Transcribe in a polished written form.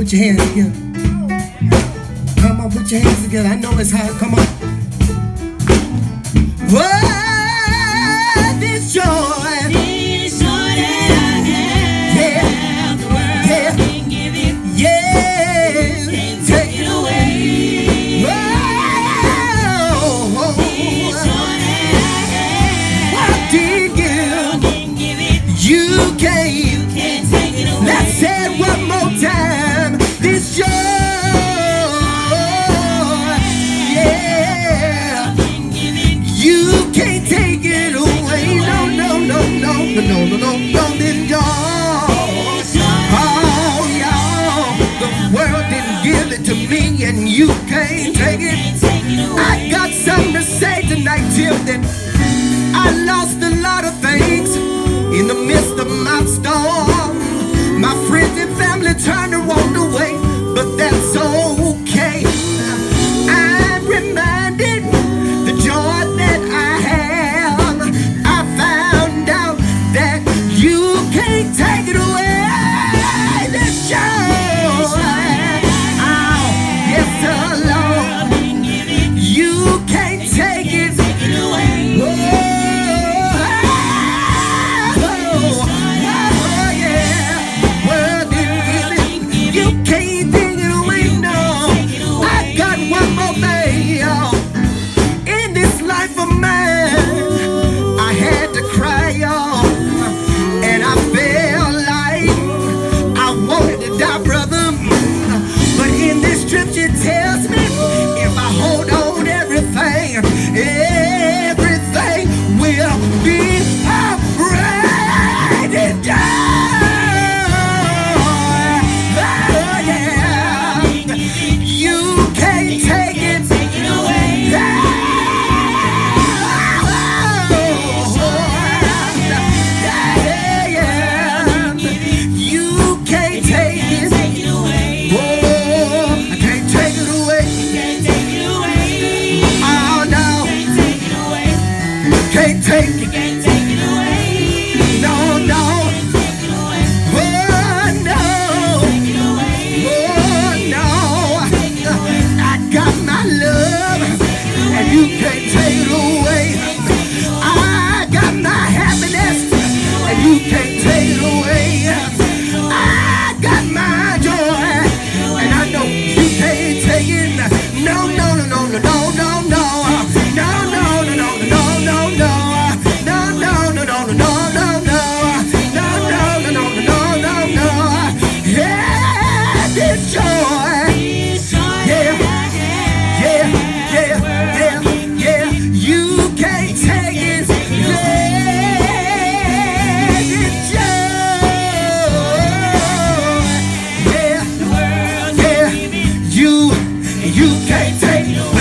put your hands together. Come on, put your hands together. I know it's hot. Come on. Whoa, this joy. This joy that I have, the world can give it. Yeah, Can't take it away. Whoa, This joy that I what did have, can give it. you can't. Can't take it away. Let's say it one more time. This joy, yeah, Can give it. you can't take it away. No, no, no, no, no, no, no, no, no, this joy. Oh, y'all, the world didn't give it to me, and you can't take it. I got something to say tonight, Tim, that I lost a lot of things in the midst of my storm. My friends and family turned and walked away, but that's okay. I'm reminded the joy that I have. I found out that you can't take it away. This joy, oh, yes, the Lord, you can't take it. Tells me if I hold on everything will be alright. And oh, yeah, you can't take it away. You can't take it away. Oh, I can't take it away. Oh no, can't take it. No, no. Oh no. Oh no. I got my love, and you can't take it away. I got my happiness, and you can't take it away. I got my joy, and I know you can't take it. No, no, no, no, no, no, no, no. No, no, no, no, no, no, no. No, no, no, no, no, no, no, no. No, no, no, no, no, no, no. Yeah, this joy. Yeah, yeah, yeah, yeah, yeah. You can't take it. Yeah, this joy. Yeah, yeah. You can't take it.